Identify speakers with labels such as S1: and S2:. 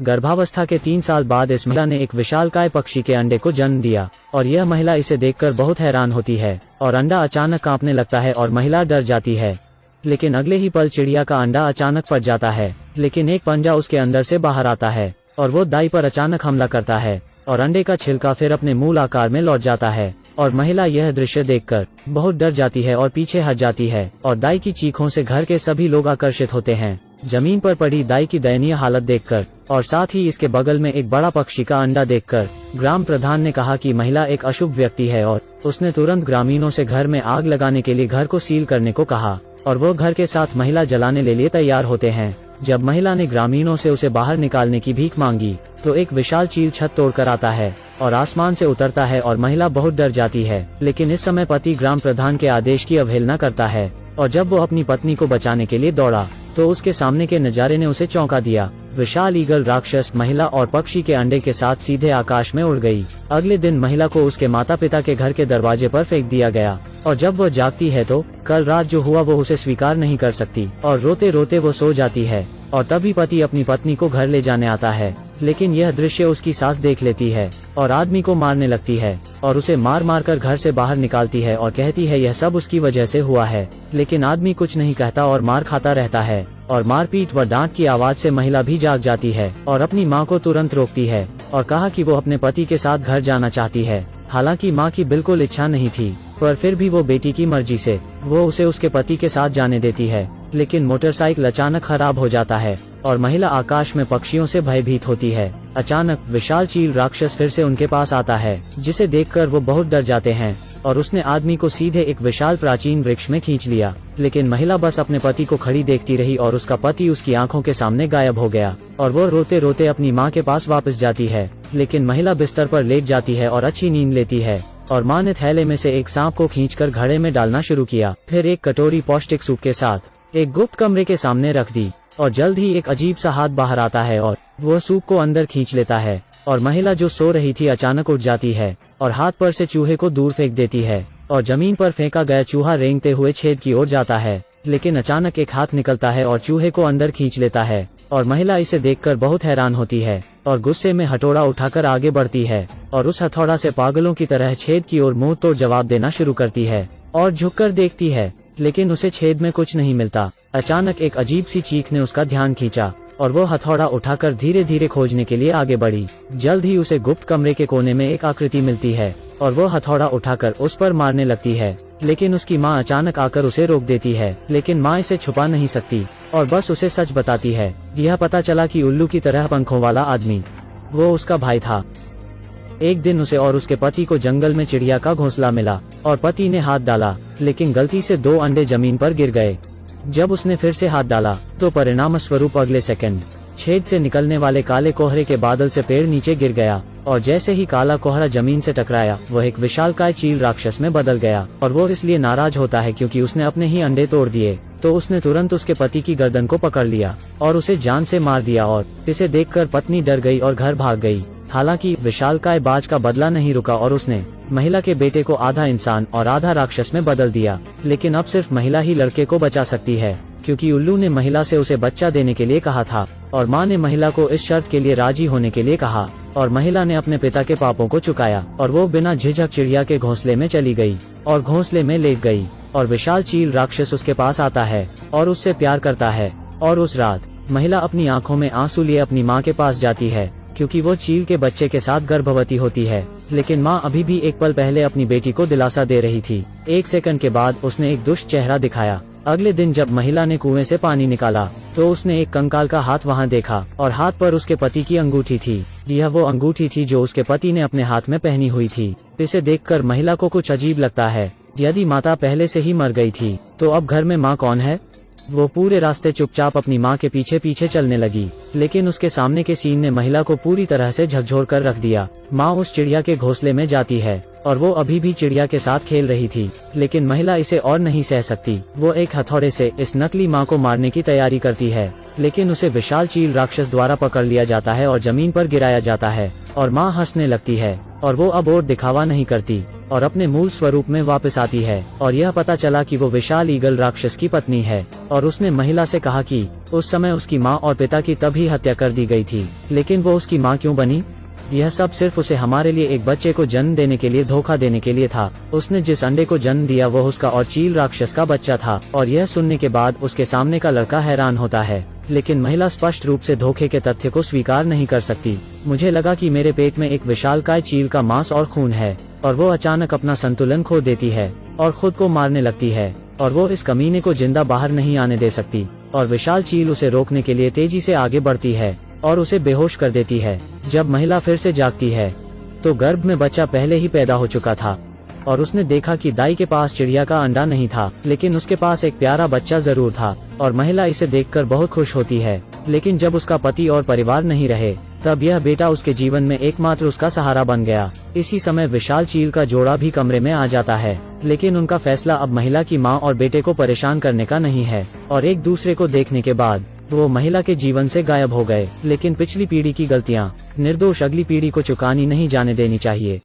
S1: गर्भावस्था के 3 साल बाद इस महिला ने एक विशालकाय पक्षी के अंडे को जन्म दिया और यह महिला इसे देखकर बहुत हैरान होती है और अंडा अचानक कांपने लगता है और महिला डर जाती है। लेकिन अगले ही पल चिड़िया का अंडा अचानक फट जाता है, लेकिन एक पंजा उसके अंदर से बाहर आता है और वो दाई पर अचानक हमला करता है और अंडे का छिलका फिर अपने मूल आकार में लौट जाता है और महिला यह दृश्य देखकर बहुत डर जाती है और पीछे हट जाती है और दाई की चीखों से घर के सभी लोग आकर्षित होते हैं। जमीन पर पड़ी दाई की दयनीय हालत देखकर और साथ ही इसके बगल में एक बड़ा पक्षी का अंडा देखकर ग्राम प्रधान ने कहा कि महिला एक अशुभ व्यक्ति है और उसने तुरंत ग्रामीणों से घर में आग लगाने के लिए घर को सील करने को कहा और वो घर के साथ महिला जलाने के लिए तैयार होते हैं। जब महिला ने ग्रामीणों से उसे बाहर निकालने की भीख मांगी तो एक विशाल चील छत तोड़कर आता है और आसमान से उतरता है और महिला बहुत डर जाती है। लेकिन इस समय पति ग्राम प्रधान के आदेश की अवहेलना करता है और जब वो अपनी पत्नी को बचाने के लिए दौड़ा तो उसके सामने के नजारे ने उसे चौंका दिया। विशाल ईगल राक्षस महिला और पक्षी के अंडे के साथ सीधे आकाश में उड़ गई। अगले दिन महिला को उसके माता पिता के घर के दरवाजे पर फेंक दिया गया और जब वह जागती है तो कल रात जो हुआ वो उसे स्वीकार नहीं कर सकती और रोते रोते वो सो जाती है और तभी पति अपनी पत्नी को घर ले जाने आता है। लेकिन यह दृश्य उसकी सास देख लेती है और आदमी को मारने लगती है और उसे मार मार कर घर से बाहर निकालती है और कहती है यह सब उसकी वजह से हुआ है। लेकिन आदमी कुछ नहीं कहता और मार खाता रहता है और मारपीट व डांट की आवाज से महिला भी जाग जाती है और अपनी माँ को तुरंत रोकती है और कहा कि वो अपने पति के साथ घर जाना चाहती है। हालांकि माँ की बिल्कुल इच्छा नहीं थी पर फिर भी वो बेटी की मर्जी से वो उसे उसके पति के साथ जाने देती है। लेकिन मोटरसाइकिल अचानक खराब हो जाता है और महिला आकाश में पक्षियों से भयभीत होती है। अचानक विशाल चील राक्षस फिर से उनके पास आता है जिसे देखकर वो बहुत डर जाते हैं और उसने आदमी को सीधे एक विशाल प्राचीन वृक्ष में खींच लिया। लेकिन महिला बस अपने पति को खड़ी देखती रही और उसका पति उसकी आंखों के सामने गायब हो गया और वो रोते रोते अपनी माँ के पास वापस जाती है। लेकिन महिला बिस्तर पर लेट जाती है और अच्छी नींद लेती है और माँ ने थैले में से एक सांप को खींचकर घड़े में डालना शुरू किया। फिर एक कटोरी पौष्टिक सूप के साथ एक गुप्त कमरे के सामने रख दी और जल्द ही एक अजीब सा हाथ बाहर आता है और वह सूप को अंदर खींच लेता है और महिला जो सो रही थी अचानक उठ जाती है और हाथ पर से चूहे को दूर फेंक देती है और जमीन पर फेंका गया चूहा रेंगते हुए छेद की ओर जाता है। लेकिन अचानक एक हाथ निकलता है और चूहे को अंदर खींच लेता है और महिला इसे देखकर बहुत हैरान होती है और गुस्से में हथौड़ा उठाकर आगे बढ़ती है और उस हथौड़ा से पागलों की तरह छेद की ओर मुंह तोड़ जवाब देना शुरू करती है और झुककर देखती है लेकिन उसे छेद में कुछ नहीं मिलता। अचानक एक अजीब सी चीख ने उसका ध्यान खींचा और वो हथौड़ा उठाकर धीरे धीरे खोजने के लिए आगे बढ़ी। जल्द ही उसे गुप्त कमरे के कोने में एक आकृति मिलती है और वो हथौड़ा उठाकर उस पर मारने लगती है। लेकिन उसकी माँ अचानक आकर उसे रोक देती है। लेकिन माँ इसे छुपा नहीं सकती और बस उसे सच बताती है। यह पता चला कि उल्लू की तरह पंखों वाला आदमी वो उसका भाई था। एक दिन उसे और उसके पति को जंगल में चिड़िया का घोंसला मिला और पति ने हाथ डाला लेकिन गलती से 2 अंडे जमीन पर गिर गए। जब उसने फिर से हाथ डाला तो परिणाम स्वरूप अगले सेकंड छेद से निकलने वाले काले कोहरे के बादल से पेड़ नीचे गिर गया और जैसे ही काला कोहरा जमीन से टकराया वह एक विशालकाय चील राक्षस में बदल गया। और वो इसलिए नाराज होता है क्योंकि उसने अपने ही अंडे तोड़ दिए। तो उसने तुरंत उसके पति की गर्दन को पकड़ लिया और उसे जान से मार दिया और इसे देखकर पत्नी डर गई और घर भाग गई। हालांकि विशालकाय बाज का बदला नहीं रुका और उसने महिला के बेटे को आधा इंसान और आधा राक्षस में बदल दिया। लेकिन अब सिर्फ महिला ही लड़के को बचा सकती है क्योंकि उल्लू ने महिला से उसे बच्चा देने के लिए कहा था और माँ ने महिला को इस शर्त के लिए राजी होने के लिए कहा और महिला ने अपने पिता के पापों को चुकाया और वो बिना झिझक चिड़िया के घोंसले में चली गई और घोंसले में लेट गई और विशाल चील राक्षस उसके पास आता है और उससे प्यार करता है। और उस रात महिला अपनी आंखों में आंसू लिए अपनी माँ के पास जाती है क्योंकि वो चील के बच्चे के साथ गर्भवती होती है। लेकिन माँ अभी भी एक पल पहले अपनी बेटी को दिलासा दे रही थी। 1 सेकंड के बाद उसने एक दुष्ट चेहरा दिखाया। अगले दिन जब महिला ने कुएं से पानी निकाला तो उसने एक कंकाल का हाथ वहां देखा और हाथ पर उसके पति की अंगूठी थी। यह वो अंगूठी थी जो उसके पति ने अपने हाथ में पहनी हुई थी। इसे देखकर महिला को कुछ अजीब लगता है। यदि माता पहले से ही मर गई थी तो अब घर में माँ कौन है। वो पूरे रास्ते चुपचाप अपनी माँ के पीछे पीछे चलने लगी। लेकिन उसके सामने के सीन ने महिला को पूरी तरह से झकझोर कर रख दिया। माँ उस चिड़िया के घोंसले में जाती है और वो अभी भी चिड़िया के साथ खेल रही थी। लेकिन महिला इसे और नहीं सह सकती। वो एक हथौड़े से इस नकली माँ को मारने की तैयारी करती है लेकिन उसे विशाल चील राक्षस द्वारा पकड़ लिया जाता है और जमीन पर गिराया जाता है और माँ हंसने लगती है और वो अब और दिखावा नहीं करती और अपने मूल स्वरूप में वापस आती है और यह पता चला कि वो विशाल ईगल राक्षस की पत्नी है और उसने महिला से कहा कि उस समय उसकी माँ और पिता की तभी हत्या कर दी गई थी, लेकिन वो उसकी माँ क्यों बनी? यह सब सिर्फ उसे हमारे लिए एक बच्चे को जन्म देने के लिए धोखा देने के लिए था। उसने जिस अंडे को जन्म दिया वो उसका और चील राक्षस का बच्चा था। और यह सुनने के बाद उसके सामने का लड़का हैरान होता है, लेकिन महिला स्पष्ट रूप से धोखे के तथ्य को स्वीकार नहीं कर सकती। मुझे लगा कि मेरे पेट में एक विशालकाय चील का मांस और खून है, और वो अचानक अपना संतुलन खो देती है और खुद को मारने लगती है, और वो इस कमीने को जिंदा बाहर नहीं आने दे सकती। और विशाल चील उसे रोकने के लिए तेजी से आगे बढ़ती है और उसे बेहोश कर देती है। जब महिला फिर से जागती है तो गर्भ में बच्चा पहले ही पैदा हो चुका था और उसने देखा कि दाई के पास चिड़िया का अंडा नहीं था, लेकिन उसके पास एक प्यारा बच्चा जरूर था। और महिला इसे देखकर बहुत खुश होती है, लेकिन जब उसका पति और परिवार नहीं रहे तब यह बेटा उसके जीवन में एकमात्र उसका सहारा बन गया। इसी समय विशाल चील का जोड़ा भी कमरे में आ जाता है, लेकिन उनका फैसला अब महिला की माँ और बेटे को परेशान करने का नहीं है। और एक दूसरे को देखने के बाद वो महिला के जीवन से गायब हो गए। लेकिन पिछली पीढ़ी की गलतियाँ निर्दोष अगली पीढ़ी को चुकानी नहीं जाने देनी चाहिए।